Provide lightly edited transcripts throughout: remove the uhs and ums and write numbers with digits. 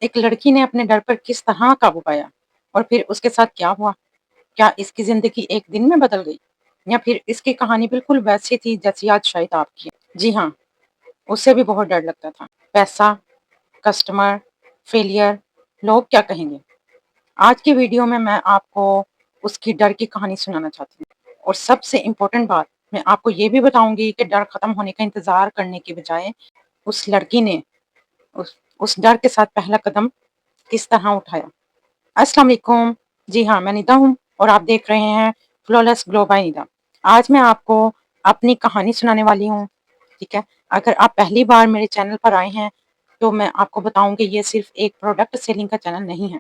ایک لڑکی نے اپنے ڈر پر کس طرح قابو پایا اور پھر اس کے ساتھ کیا ہوا؟ کیا اس کی زندگی ایک دن میں بدل گئی یا پھر اس کی کہانی بالکل ویسی تھی جیسی آج شاید آپ کی ہے؟ جی ہاں، اسے بھی بہت ڈر لگتا تھا۔ پیسہ، کسٹمر، فیلئر، لوگ کیا کہیں گے؟ آج کی ویڈیو میں آپ کو اس کی ڈر کی کہانی سنانا چاہتی ہوں، اور سب سے امپورٹنٹ بات میں آپ کو یہ بھی بتاؤں گی کہ ڈر ختم ہونے کا انتظار کرنے کی بجائے اس لڑکی نے اس ڈر کے ساتھ پہلا قدم کس طرح اٹھایا۔ السلام علیکم، جی ہاں میں ندا ہوں اور آپ دیکھ رہے ہیں فلالس گلو بائی ندا۔ آج میں آپ کو اپنی کہانی سنانے والی ہوں، ٹھیک ہے۔ اگر آپ پہلی بار میرے چینل پر آئے ہیں تو میں آپ کو بتاؤں کہ یہ صرف ایک پروڈکٹ سیلنگ کا چینل نہیں ہے،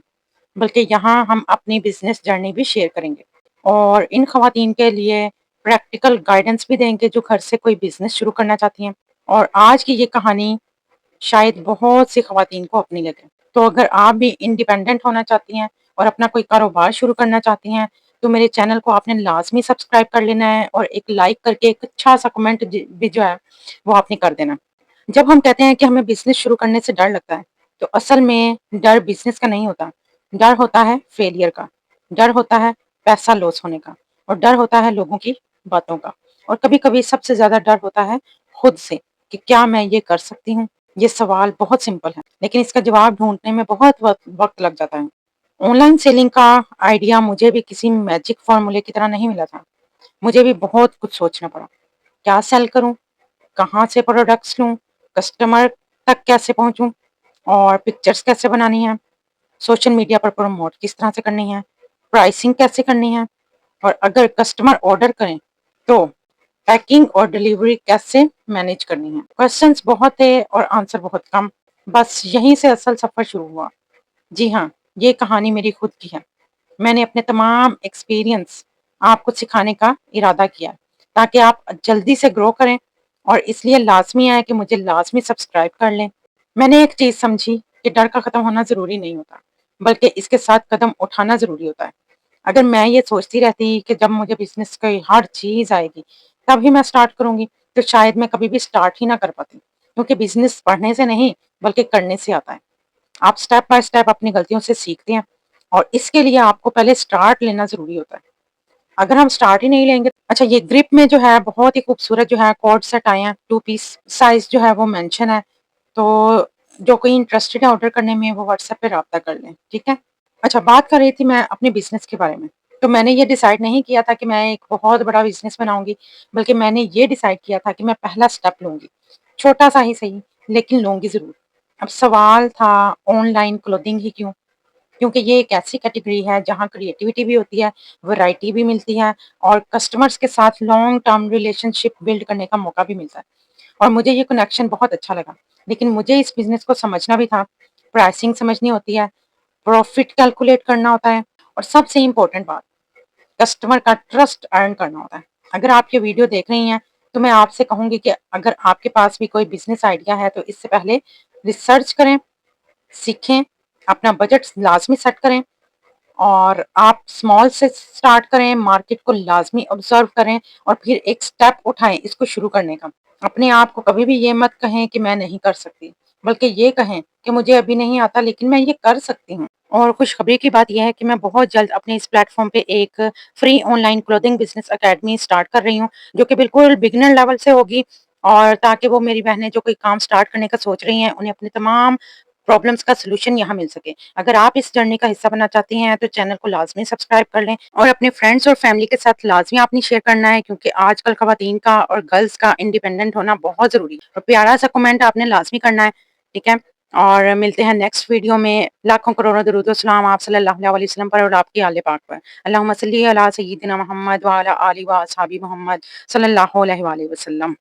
بلکہ یہاں ہم اپنی بزنس جرنی بھی شیئر کریں گے اور ان خواتین کے لیے پریکٹیکل گائیڈنس بھی دیں گے جو گھر سے کوئی بزنس شروع کرنا چاہتی ہیں۔ اور آج کی یہ کہانی شاید بہت سی خواتین کو اپنی لگے، تو اگر آپ بھی انڈیپینڈنٹ ہونا چاہتی ہیں اور اپنا کوئی کاروبار شروع کرنا چاہتی ہیں تو میرے چینل کو آپ نے لازمی سبسکرائب کر لینا ہے اور ایک لائک کر کے ایک اچھا سا کمنٹ بھی جو ہے وہ آپ نے کر دینا۔ جب ہم کہتے ہیں کہ ہمیں بزنس شروع کرنے سے ڈر لگتا ہے تو اصل میں ڈر بزنس کا نہیں ہوتا، ڈر ہوتا ہے فیلئر کا، ڈر ہوتا ہے پیسہ لوس ہونے کا، اور ڈر ہوتا ہے لوگوں کی باتوں کا، اور کبھی کبھی سب سے زیادہ ڈر ہوتا ہے خود سے کہ کیا میں یہ کر سکتی ہوں۔ یہ سوال بہت سمپل ہے لیکن اس کا جواب ڈھونڈنے میں بہت وقت لگ جاتا ہے۔ آن لائن سیلنگ کا آئیڈیا مجھے بھی کسی میجک فارمولے کی طرح نہیں ملا تھا، مجھے بھی بہت کچھ سوچنا پڑا۔ کیا سیل کروں، کہاں سے پروڈکٹس لوں، کسٹمر تک کیسے پہنچوں، اور پکچرز کیسے بنانی ہے، سوشل میڈیا پر پروموٹ کس طرح سے کرنی ہے، پرائسنگ کیسے کرنی ہے، اور اگر کسٹمر آرڈر کریں تو پیکنگ اور ڈیلیوری کیسے مینیج کرنی ہے۔ کوسچنز بہت تھے اور آنسر بہت کم، بس یہیں سے اصل سفر شروع ہوا۔ جی ہاں، یہ کہانی میری خود کی ہے۔ میں نے اپنے تمام ایکسپیرینس آپ کو سکھانے کا ارادہ کیا تاکہ آپ جلدی سے گرو کریں، اور اس لیے لازمی ہے کہ مجھے لازمی سبسکرائب کر لیں۔ میں نے ایک چیز سمجھی کہ ڈر کا ختم ہونا ضروری نہیں ہوتا، بلکہ اس کے ساتھ قدم اٹھانا ضروری ہوتا ہے۔ اگر میں یہ سوچتی رہتی کہ جب مجھے بزنس کی ہر چیز آئے گی تب ہی میں سٹارٹ کروں گی تو شاید میں کبھی بھی سٹارٹ ہی نہ کر پاتی، کیونکہ بزنس پڑھنے سے نہیں بلکہ کرنے سے آتا ہے۔ آپ سٹیپ بائی سٹیپ اپنی غلطیوں سے سیکھتے ہیں، اور اس کے لیے آپ کو پہلے سٹارٹ لینا ضروری ہوتا ہے۔ اگر ہم سٹارٹ ہی نہیں لیں گے، اچھا یہ گرپ میں جو ہے بہت ہی خوبصورت جو ہے کوڈ سیٹ آئے ہیں، 2 پیس سائز جو ہے وہ مینشن ہے، تو جو کوئی انٹرسٹڈ ہے آرڈر کرنے میں وہ واٹس ایپ پہ رابطہ کر لیں، ٹھیک ہے۔ اچھا بات کر رہی تھی میں اپنے بزنس کے بارے میں، تو میں نے یہ ڈیسائیڈ نہیں کیا تھا کہ میں ایک بہت بڑا بزنس بناؤں گی، بلکہ میں نے یہ ڈیسائیڈ کیا تھا کہ میں پہلا سٹیپ لوں گی، چھوٹا سا ہی صحیح لیکن لوں گی ضرور۔ اب سوال تھا آن لائن کلودنگ ہی کیوں؟ کیونکہ یہ ایک ایسی کیٹیگری ہے جہاں کریٹیوٹی بھی ہوتی ہے، ورائٹی بھی ملتی ہے، اور کسٹمرز کے ساتھ لانگ ٹرم ریلیشن شپ بلڈ کرنے کا موقع بھی ملتا ہے، اور مجھے یہ کنیکشن بہت اچھا لگا۔ لیکن مجھے اس بزنس کو سمجھنا بھی تھا، پرائسنگ سمجھنی ہوتی ہے، پروفٹ کیلکولیٹ کرنا ہوتا ہے، اور سب سے امپورٹنٹ بات کسٹمر کا ٹرسٹ ارن کرنا ہوتا ہے۔ اگر آپ یہ ویڈیو دیکھ رہی ہیں تو میں آپ سے کہوں گی کہ اگر آپ کے پاس بھی کوئی بزنس آئیڈیا ہے تو اس سے پہلے ریسرچ کریں، سیکھیں، اپنا بجٹ لازمی سیٹ کریں، اور آپ اسمال سے سٹارٹ کریں، مارکیٹ کو لازمی آبزرو کریں، اور پھر ایک سٹیپ اٹھائیں اس کو شروع کرنے کا۔ اپنے آپ کو کبھی بھی یہ مت کہیں کہ میں نہیں کر سکتی، بلکہ یہ کہیں کہ مجھے ابھی نہیں آتا لیکن میں یہ کر سکتی ہوں۔ اور خوشخبری کی بات یہ ہے کہ میں بہت جلد اپنے اس پلیٹ فارم پہ ایک free on line clothing business academy start کر رہی ہوں، جو کہ بالکل بگنر لیول سے ہوگی، اور تاکہ وہ میری بہنیں جو کوئی کام سٹارٹ کرنے کا سوچ رہی ہیں انہیں اپنے تمام پرابلمس کا سلوشن یہاں مل سکے۔ اگر آپ اس جرنی کا حصہ بننا چاہتی ہیں تو چینل کو لازمی سبسکرائب کر لیں، اور اپنے فرینڈس اور فیملی کے ساتھ لازمی آپ نے شیئر کرنا ہے، کیونکہ آج کل خواتین کا اور گرلز کا انڈیپینڈنٹ ہونا بہت ضروری ہے، اور پیارا سا کمنٹ آپ نے لازمی کرنا ہے، ٹھیک ہے۔ اور ملتے ہیں نیکسٹ ویڈیو میں۔ لاکھوں کروڑوں درود و سلام آپ صلی اللہ علیہ وسلم پر اور آپ کی آل پاک پر۔ اللہم صلی علی سیدنا محمد وعلی آلہ و اصحاب محمد صلی اللہ علیہ وآلہ وسلم۔